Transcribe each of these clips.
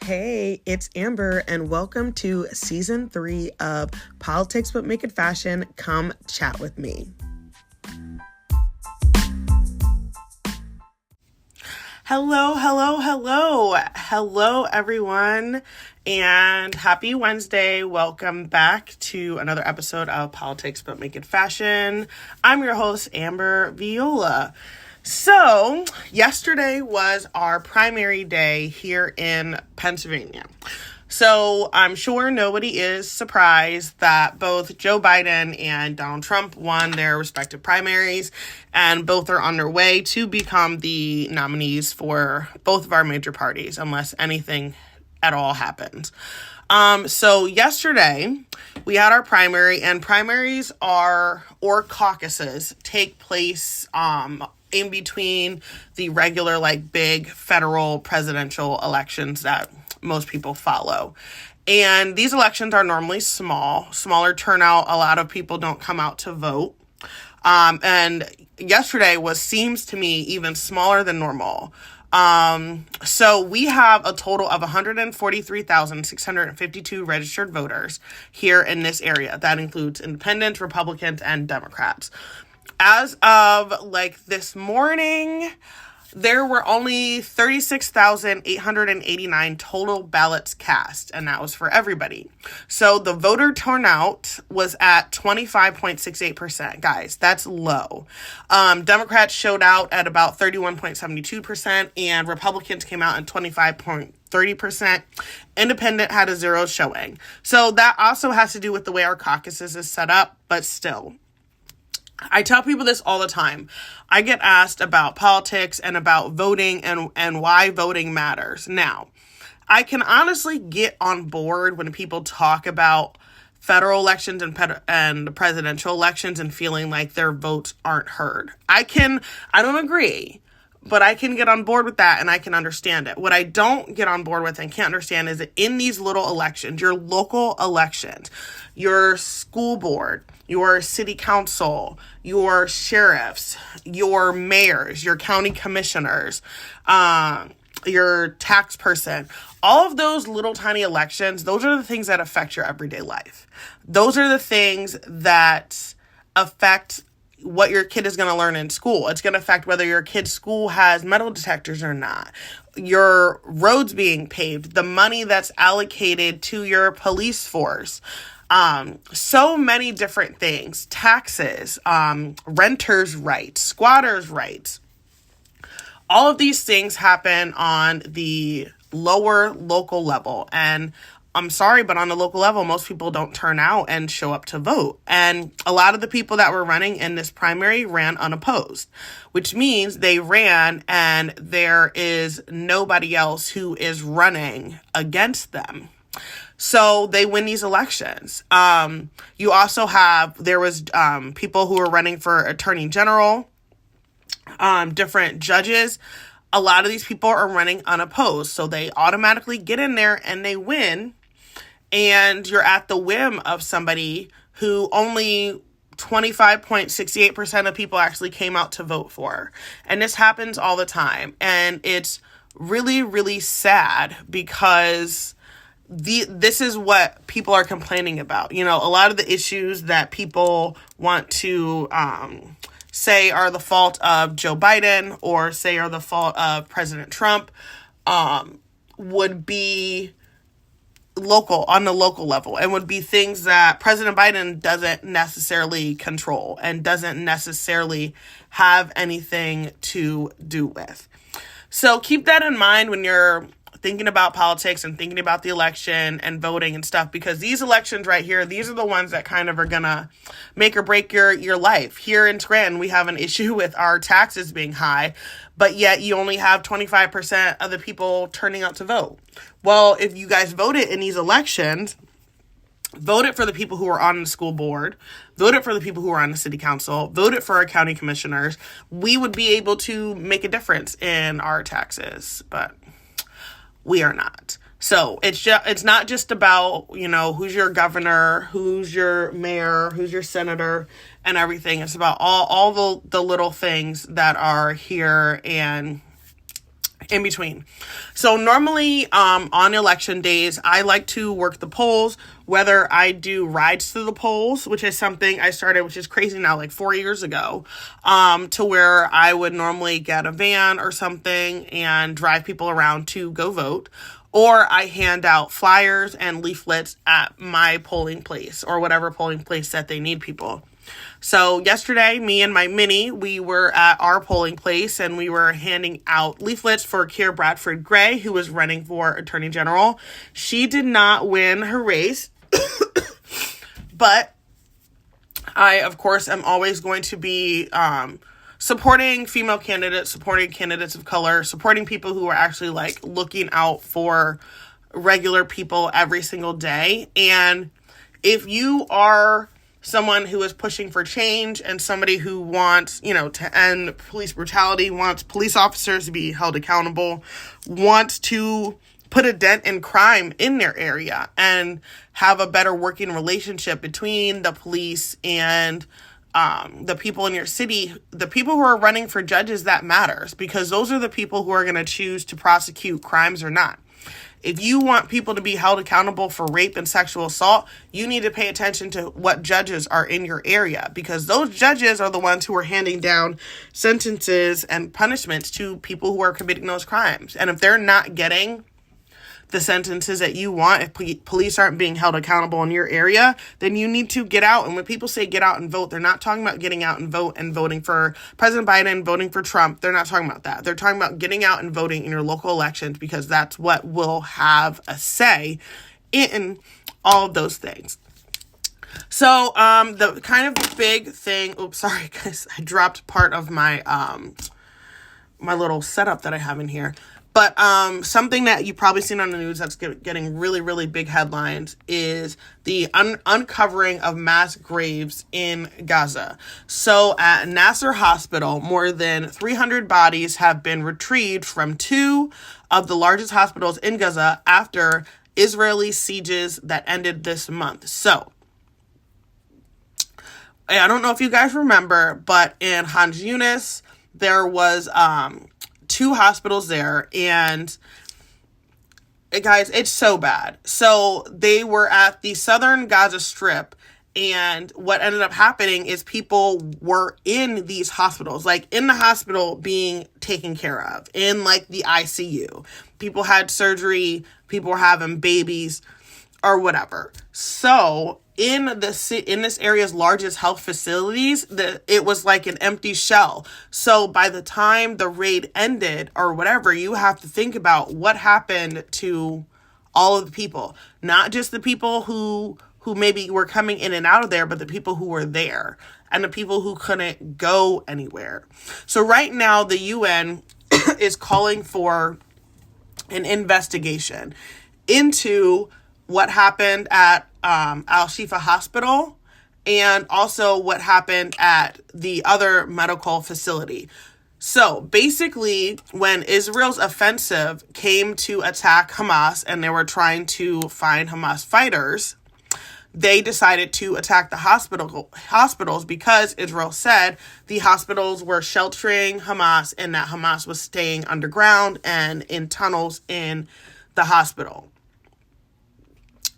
Hey, it's Amber, and welcome to Season 3 of Politics But Make It Fashion. Come chat with me. Hello, everyone, and happy Wednesday. Welcome back to another episode of Politics But Make It Fashion. I'm your host, Amber Viola. So, yesterday was our primary day here in Pennsylvania. So, I'm sure nobody is surprised that both Joe Biden and Donald Trump won their respective primaries, and both are on their way to become the nominees for both of our major parties, unless anything at all happens. So yesterday we had our primary, and primaries or caucuses take place, in between the regular, big federal presidential elections that most people follow. And these elections are normally smaller turnout. A lot of people don't come out to vote. And yesterday seems to me even smaller than normal. So we have a total of 143,652 registered voters here in this area. That includes independents, Republicans, and Democrats. As of this morning, there were only 36,889 total ballots cast, and that was for everybody. So the voter turnout was at 25.68%. Guys, that's low. Democrats showed out at about 31.72%, and Republicans came out at 25.30%. Independent had a 0 showing. So that also has to do with the way our caucuses is set up, but still. I tell people this all the time. I get asked about politics and about voting and why voting matters. Now, I can honestly get on board when people talk about federal elections and presidential elections and feeling like their votes aren't heard. I don't agree, but I can get on board with that and I can understand it. What I don't get on board with and can't understand is that in these little elections, your local elections, your school board, your city council, your sheriffs, your mayors, your county commissioners, your tax person, all of those little tiny elections, those are the things that affect your everyday life. Those are the things that affect what your kid is going to learn in school. It's going to affect whether your kid's school has metal detectors or not, your roads being paved, the money that's allocated to your police force. So many different things, taxes, renters' rights, squatters' rights. All of these things happen on the lower local level. And I'm sorry, but on the local level, most people don't turn out and show up to vote. And a lot of the people that were running in this primary ran unopposed, which means they ran and there is nobody else who is running against them. So they win these elections. You also there was people who were running for attorney general, different judges. A lot of these people are running unopposed. So they automatically get in there and they win. And you're at the whim of somebody who only 25.68% of people actually came out to vote for. And this happens all the time. And it's really, really sad because this is what people are complaining about. You know, a lot of the issues that people want to say are the fault of Joe Biden or say are the fault of President Trump would be on the local level, and would be things that President Biden doesn't necessarily control and doesn't necessarily have anything to do with. So keep that in mind when you're thinking about politics and thinking about the election and voting and stuff, because these elections right here, these are the ones that kind of are gonna make or break your life. Here in Scranton, we have an issue with our taxes being high, but yet you only have 25% of the people turning out to vote. Well, if you guys voted in these elections, voted for the people who are on the school board, voted for the people who are on the city council, voted for our county commissioners, we would be able to make a difference in our taxes, but we are not. So it's not just about, who's your governor, who's your mayor, who's your senator, and everything. It's about all the little things that are here and in between. So normally on election days, I like to work the polls, whether I do rides to the polls, which is something I started, which is crazy now, like 4 years ago, to where I would normally get a van or something and drive people around to go vote. Or I hand out flyers and leaflets at my polling place or whatever polling place that they need people. So yesterday, me and my mini, we were at our polling place and we were handing out leaflets for Keir Bradford Gray, who was running for Attorney General. She did not win her race, but I, of course, am always going to be supporting female candidates, supporting candidates of color, supporting people who are actually like looking out for regular people every single day. And if you are someone who is pushing for change and somebody who wants, to end police brutality, wants police officers to be held accountable, wants to put a dent in crime in their area and have a better working relationship between the police and the people in your city, the people who are running for judges, that matters, because those are the people who are going to choose to prosecute crimes or not. If you want people to be held accountable for rape and sexual assault, you need to pay attention to what judges are in your area, because those judges are the ones who are handing down sentences and punishments to people who are committing those crimes. And if they're not getting the sentences that you want, if police aren't being held accountable in your area, then you need to get out. And when people say get out and vote, they're not talking about getting out and vote and voting for President Biden, voting for Trump. They're not talking about that. They're talking about getting out and voting in your local elections, because that's what will have a say in all of those things. So the kind of big thing, oops, sorry guys, I dropped part of my my little setup that I have in here. But something that you've probably seen on the news that's getting really, really big headlines is the uncovering of mass graves in Gaza. So at Nasser Hospital, more than 300 bodies have been retrieved from 2 of the largest hospitals in Gaza after Israeli sieges that ended this month. So I don't know if you guys remember, but in Khan Yunis, there was 2 hospitals there, and guys, it's so bad. So they were at the southern Gaza Strip, and what ended up happening is people were in these hospitals, like in the hospital being taken care of, in like the ICU. People had surgery, people were having babies or whatever. So in this area's largest health facilities, it was like an empty shell. So by the time the raid ended or whatever, you have to think about what happened to all of the people, not just the people who maybe were coming in and out of there, but the people who were there and the people who couldn't go anywhere. So right now the UN is calling for an investigation into what happened at Al-Shifa Hospital and also what happened at the other medical facility. So basically, when Israel's offensive came to attack Hamas and they were trying to find Hamas fighters, they decided to attack the hospitals because Israel said the hospitals were sheltering Hamas and that Hamas was staying underground and in tunnels in the hospital.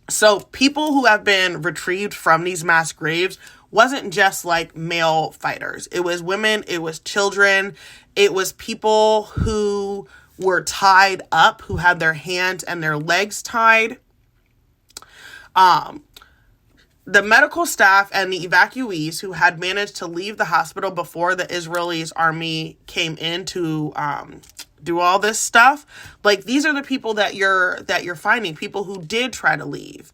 So people who have been retrieved from these mass graves wasn't just like male fighters. It was women, it was children, it was people who were tied up, who had their hands and their legs tied. The medical staff and the evacuees who had managed to leave the hospital before the Israeli army came in to do all this stuff, like these are the people that you're finding, people who did try to leave,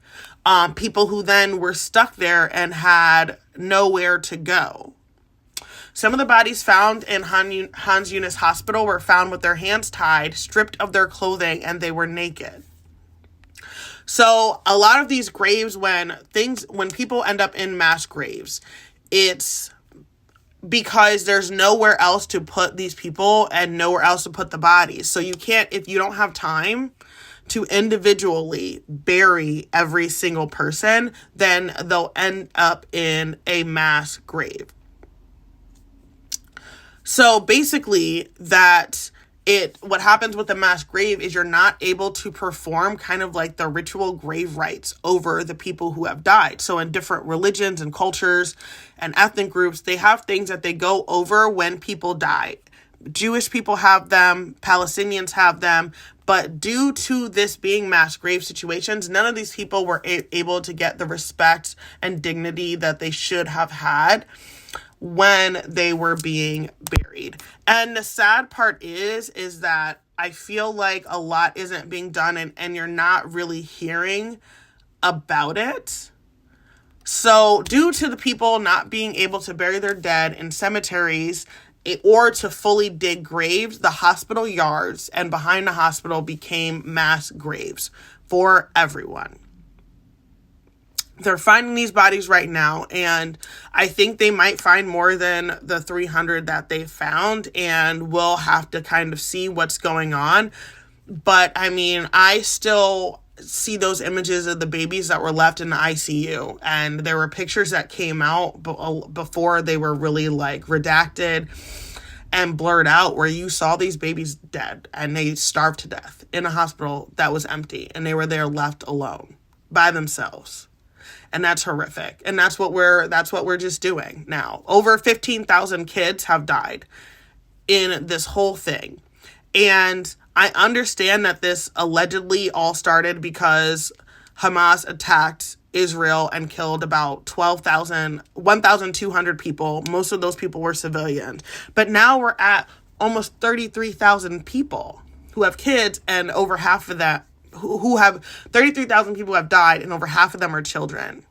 people who then were stuck there and had nowhere to go. Some of the bodies found in Khan Yunis Hospital were found with their hands tied, stripped of their clothing, and they were naked. So a lot of these graves, when people end up in mass graves, it's because there's nowhere else to put these people and nowhere else to put the bodies. So you can't, if you don't have time to individually bury every single person, then they'll end up in a mass grave. So basically that what happens with the mass grave is you're not able to perform kind of like the ritual grave rites over the people who have died. So in different religions and cultures and ethnic groups, they have things that they go over when people die. Jewish people have them, Palestinians have them, but due to this being mass grave situations, none of these people were able to get the respect and dignity that they should have had when they were being buried. And the sad part is that I feel like a lot isn't being done, and you're not really hearing about it. So due to the people not being able to bury their dead in cemeteries or to fully dig graves, the hospital yards and behind the hospital became mass graves for everyone. They're finding these bodies right now, and I think they might find more than the 300 that they found, and we'll have to kind of see what's going on. But I mean, I still see those images of the babies that were left in the ICU, and there were pictures that came out before they were really like redacted and blurred out, where you saw these babies dead and they starved to death in a hospital that was empty, and they were there left alone by themselves. And that's horrific. And that's what we're just doing now. Over 15,000 kids have died in this whole thing. And I understand that this allegedly all started because Hamas attacked Israel and killed about 1,200 people. Most of those people were civilians. But now we're at almost 33,000 people who have kids, and over half of that, who have 33,000 people have died, and over half of them are children.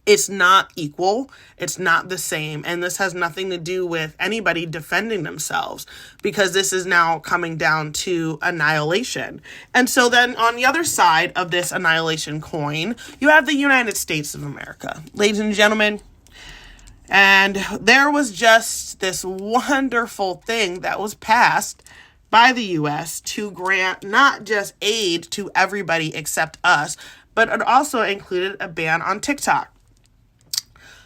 It's not equal. It's not the same. And this has nothing to do with anybody defending themselves, because this is now coming down to annihilation. And so then on the other side of this annihilation coin, you have the United States of America, ladies and gentlemen. And there was just this wonderful thing that was passed by the U.S. to grant not just aid to everybody except us, but it also included a ban on TikTok.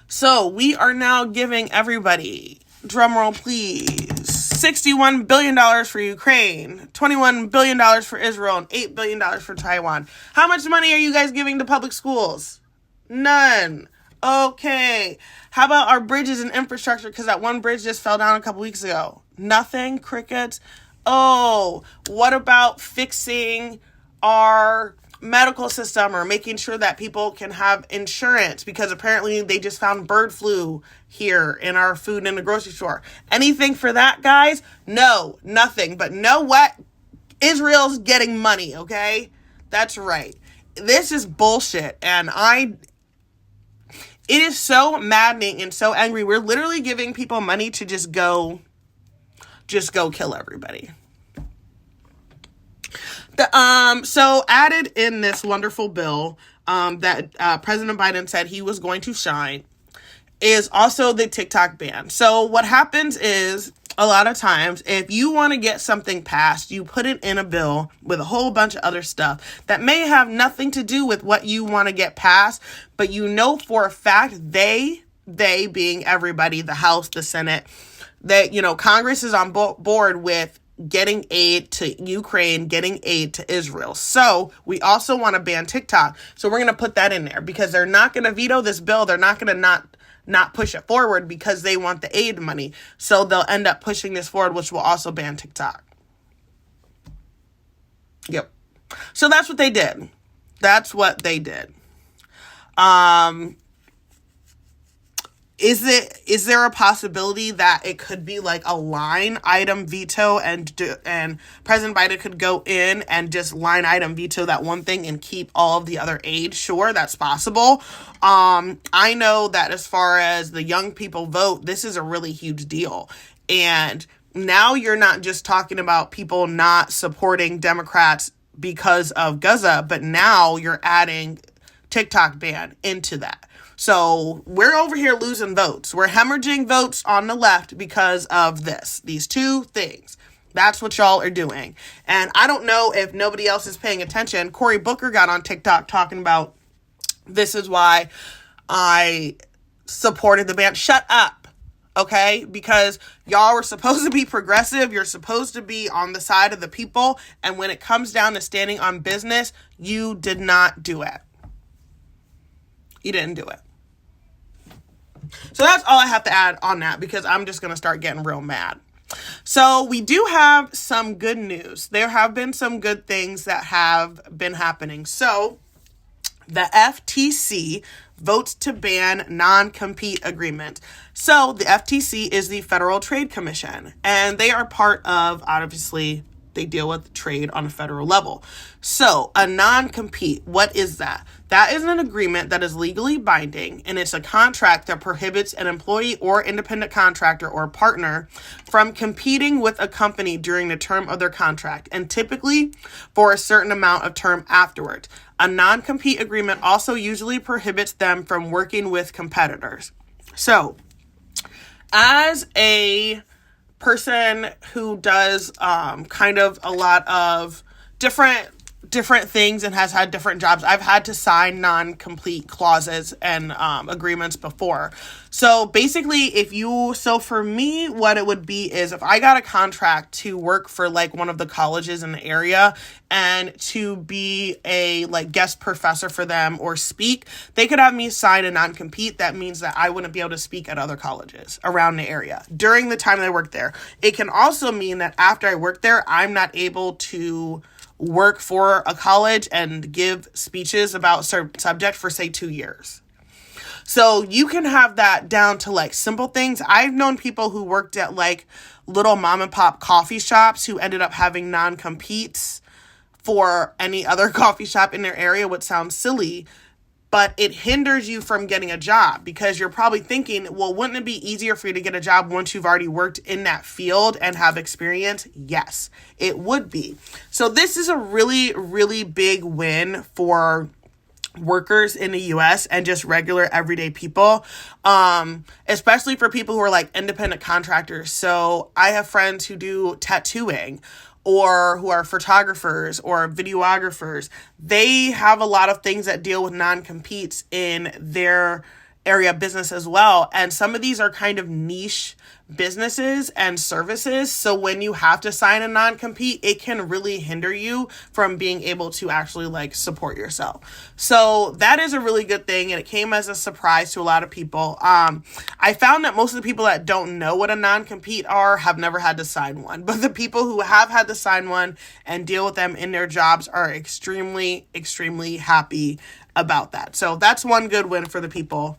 So we are now giving everybody, drumroll please, $61 billion for Ukraine, $21 billion for Israel, and $8 billion for Taiwan. How much money are you guys giving to public schools? None. Okay. How about our bridges and infrastructure? Because that one bridge just fell down a couple weeks ago. Nothing. Crickets. Oh, what about fixing our medical system or making sure that people can have insurance? Because apparently they just found bird flu here in our food in the grocery store. Anything for that, guys? No, nothing. But know what? Israel's getting money, okay? That's right. This is bullshit. And it is so maddening and so angry. We're literally giving people money to just go kill everybody. So added in this wonderful bill that President Biden said he was going to sign is also the TikTok ban. So what happens is, a lot of times, if you want to get something passed, you put it in a bill with a whole bunch of other stuff that may have nothing to do with what you want to get passed, but you know for a fact they being everybody, the House, the Senate, that, Congress is on board with getting aid to Ukraine, getting aid to Israel. So we also want to ban TikTok. So we're going to put that in there because they're not going to veto this bill. They're not going to not push it forward because they want the aid money. So they'll end up pushing this forward, which will also ban TikTok. Yep. So that's what they did. Is there a possibility that it could be like a line item veto and President Biden could go in and just line item veto that one thing and keep all of the other aid? Sure, that's possible. I know that as far as the young people vote, this is a really huge deal. And now you're not just talking about people not supporting Democrats because of Gaza, but now you're adding TikTok ban into that. So we're over here losing votes. We're hemorrhaging votes on the left because of these two things. That's what y'all are doing. And I don't know if nobody else is paying attention. Cory Booker got on TikTok talking about, this is why I supported the ban. Shut up. Okay, because y'all were supposed to be progressive. You're supposed to be on the side of the people. And when it comes down to standing on business, you did not do it. You didn't do it. So that's all I have to add on that, because I'm just going to start getting real mad. So we do have some good news. There have been some good things that have been happening. So the FTC votes to ban non-compete agreement. So the FTC is the Federal Trade Commission, and they are part of, obviously, they deal with trade on a federal level. So a non-compete, what is that? That is an agreement that is legally binding, and it's a contract that prohibits an employee or independent contractor or partner from competing with a company during the term of their contract, and typically for a certain amount of term afterwards. A non-compete agreement also usually prohibits them from working with competitors. So, as a person who does kind of a lot of different things and has had different jobs, I've had to sign non-compete clauses and agreements before. So basically, so for me, what it would be is if I got a contract to work for like one of the colleges in the area and to be a like guest professor for them or speak, they could have me sign a non-compete. That means that I wouldn't be able to speak at other colleges around the area during the time that I work there. It can also mean that after I work there, I'm not able to work for a college and give speeches about certain subject for, say, 2 years. So you can have that down to like simple things. I've known people who worked at like little mom and pop coffee shops who ended up having non-competes for any other coffee shop in their area, which sounds silly, but it hinders you from getting a job because you're probably thinking, well, wouldn't it be easier for you to get a job once you've already worked in that field and have experience? Yes, it would be. So this is a really, really big win for workers in the US and just regular everyday people, especially for people who are like independent contractors. So I have friends who do tattooing or who are photographers or videographers. They have a lot of things that deal with non-competes in their area of business as well. And some of these are kind of niche businesses and services. So when you have to sign a non-compete, it can really hinder you from being able to actually like support yourself. So that is a really good thing. And it came as a surprise to a lot of people. I found that most of the people that don't know what a non-compete are have never had to sign one, but the people who have had to sign one and deal with them in their jobs are extremely, extremely happy about that. So that's one good win for the people.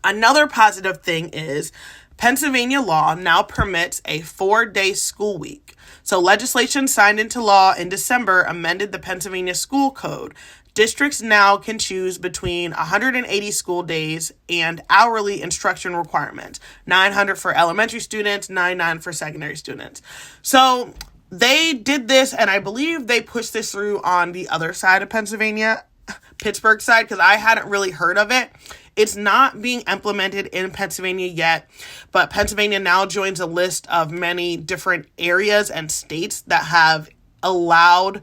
Another positive thing is Pennsylvania law now permits a 4-day school week. So legislation signed into law in December amended the Pennsylvania school code. Districts now can choose between 180 school days and hourly instruction requirements, 900 for elementary students, 99 for secondary students. So they did this, and I believe they pushed this through on the other side of Pennsylvania, Pittsburgh side, because I hadn't really heard of it. It's not being implemented in Pennsylvania yet, but Pennsylvania now joins a list of many different areas and states that have allowed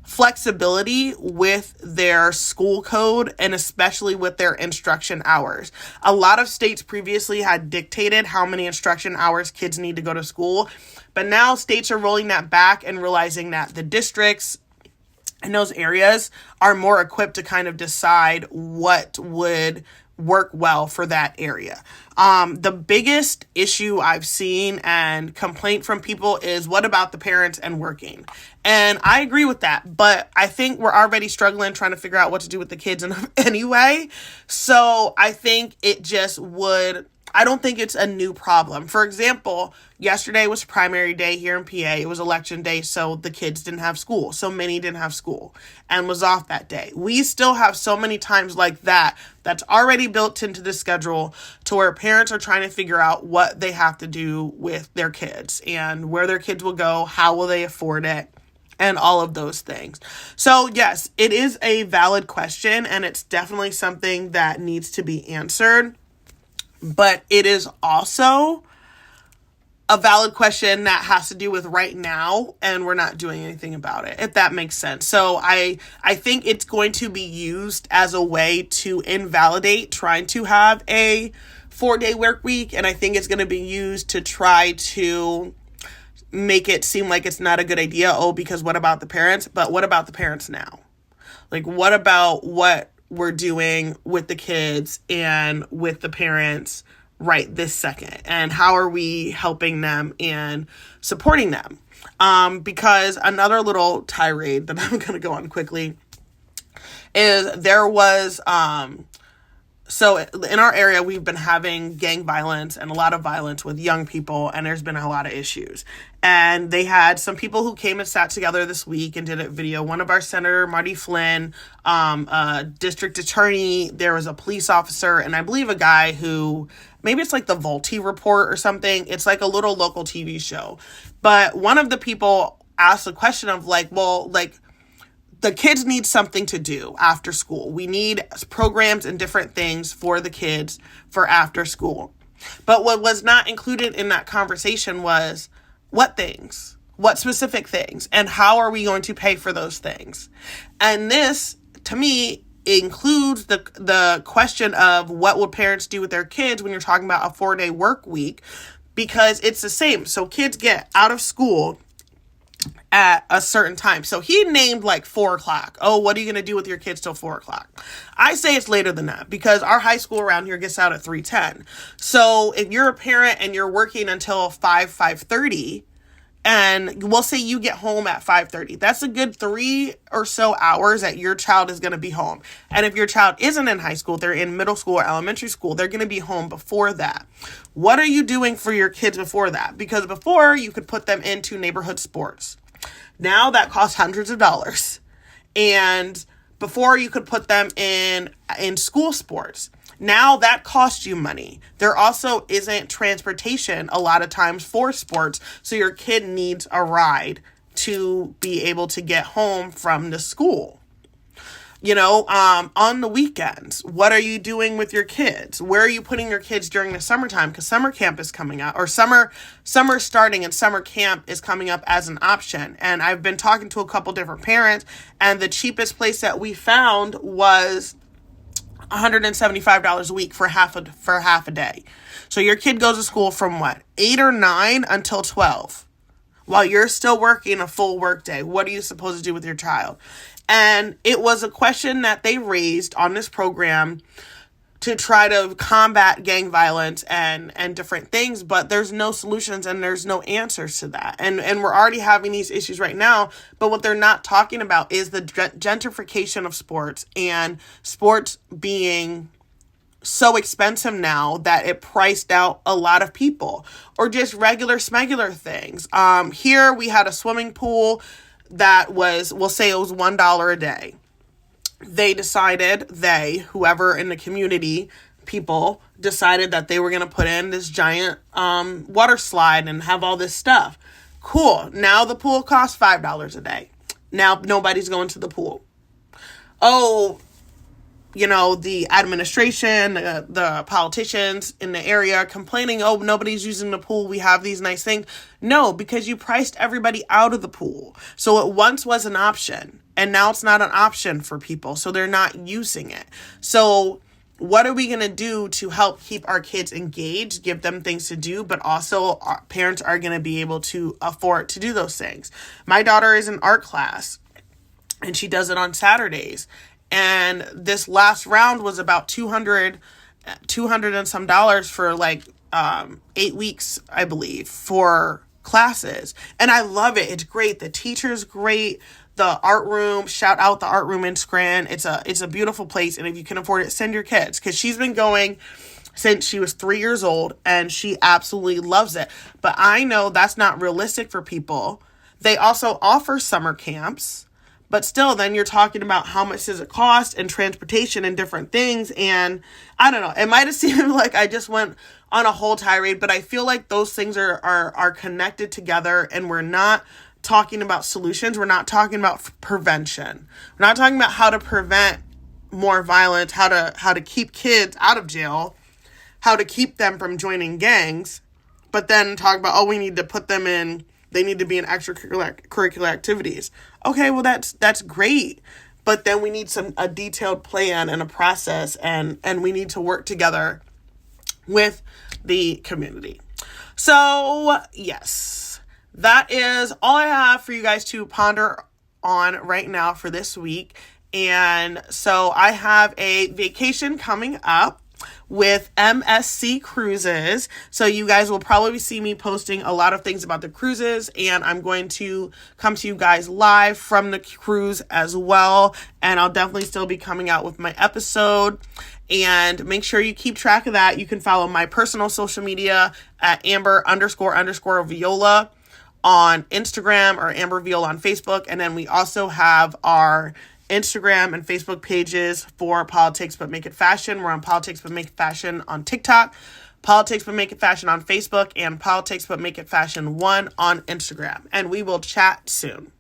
flexibility with their school code and especially with their instruction hours. A lot of states previously had dictated how many instruction hours kids need to go to school, but now states are rolling that back and realizing that the districts in those areas are more equipped to kind of decide what would work well for that area. The biggest issue I've seen and complaint from people is, what about the parents and working? And I agree with that, but I think we're already struggling trying to figure out what to do with the kids anyway. So I think I don't think it's a new problem. For example, yesterday was primary day here in PA. It was election day, so the kids didn't have school. So many didn't have school and was off that day. We still have so many times like that that's already built into the schedule to where parents are trying to figure out what they have to do with their kids and where their kids will go, how will they afford it, and all of those things. So yes, it is a valid question, and it's definitely something that needs to be answered. But it is also a valid question that has to do with right now, and we're not doing anything about it, if that makes sense. So I think it's going to be used as a way to invalidate trying to have a 4-day work week, and I think it's going to be used to try to make it seem like it's not a good idea. Oh, because what about the parents? But what about the parents now? Like, what about what we're doing with the kids and with the parents right this second? And how are we helping them and supporting them? Because another little tirade that I'm going to go on quickly is there was, so in our area, we've been having gang violence and a lot of violence with young people, and there's been a lot of issues. And they had some people who came and sat together this week and did a video. One of our Senator Marty Flynn, a district attorney, there was a police officer, and I believe a guy who, maybe it's like the Volti Report or something. It's like a little local TV show. But one of the people asked a question of like, well, like, the kids need something to do after school. We need programs and different things for the kids for after school. But what was not included in that conversation was what things, what specific things, and how are we going to pay for those things? And this, to me, includes the question of what would parents do with their kids when you're talking about a 4-day work week, because it's the same. So kids get out of school at a certain time. So he named like 4:00. Oh, what are you going to do with your kids till 4:00? I say it's later than that because our high school around here gets out at 3:10. So if you're a parent and you're working until 5:30, and we'll say you get home at 5:30, that's a good 3 or so hours that your child is going to be home. And if your child isn't in high school, they're in middle school or elementary school, they're going to be home before that. What are you doing for your kids before that? Because before, you could put them into neighborhood sports. Now that costs hundreds of dollars. And before, you could put them in school sports. Now that costs you money. There also isn't transportation a lot of times for sports, so your kid needs a ride to be able to get home from the school. You know, on the weekends, what are you doing with your kids? Where are you putting your kids during the summertime? Because summer camp is coming up, or summer starting and summer camp is coming up as an option. And I've been talking to a couple different parents, and the cheapest place that we found was $175 a week for half a day. So your kid goes to school from 8 or 9 until 12, while you're still working a full work day. What are you supposed to do with your child? And it was a question that they raised on this program to try to combat gang violence and different things, but there's no solutions and there's no answers to that. And we're already having these issues right now, but what they're not talking about is the gentrification of sports and sports being so expensive now that it priced out a lot of people, or just regular smegular things. Here we had a swimming pool that was, we'll say it was $1 a day. Whoever in the community, people decided that they were going to put in this giant water slide and have all this stuff. Cool. Now the pool costs $5 a day. Now nobody's going to the pool. Oh, you know, the administration, the politicians in the area complaining, oh, nobody's using the pool. We have these nice things. No, because you priced everybody out of the pool. So it once was an option, and now it's not an option for people. So they're not using it. So what are we going to do to help keep our kids engaged, give them things to do, but also our parents are going to be able to afford to do those things? My daughter is in art class, and she does it on Saturdays. And this last round was about $200 and some dollars for like 8 weeks, I believe, for classes. And I love it. It's great. The teacher's great. The art room, shout out the art room in Scranton. It's a beautiful place. And if you can afford it, send your kids, because she's been going since she was 3 years old and she absolutely loves it. But I know that's not realistic for people. They also offer summer camps. But still, then you're talking about how much does it cost and transportation and different things. And I don't know, it might have seemed like I just went on a whole tirade, but I feel like those things are connected together, and we're not talking about solutions. We're not talking about prevention. We're not talking about how to prevent more violence, how to keep kids out of jail, how to keep them from joining gangs, but then talk about, oh, we need to put them in, they need to be in extracurricular activities. Okay, well, that's great. But then we need a detailed plan and a process, and we need to work together with the community. So, yes, that is all I have for you guys to ponder on right now for this week. And so I have a vacation coming up with MSC Cruises. So you guys will probably see me posting a lot of things about the cruises, and I'm going to come to you guys live from the cruise as well. And I'll definitely still be coming out with my episode. And make sure you keep track of that. You can follow my personal social media at Amber__Viola on Instagram or Amber Viola on Facebook. And then we also have our Instagram and Facebook pages for Politics But Make It Fashion. We're on Politics But Make It Fashion on TikTok, Politics But Make It Fashion on Facebook, and Politics But Make It Fashion 1 on Instagram. And we will chat soon.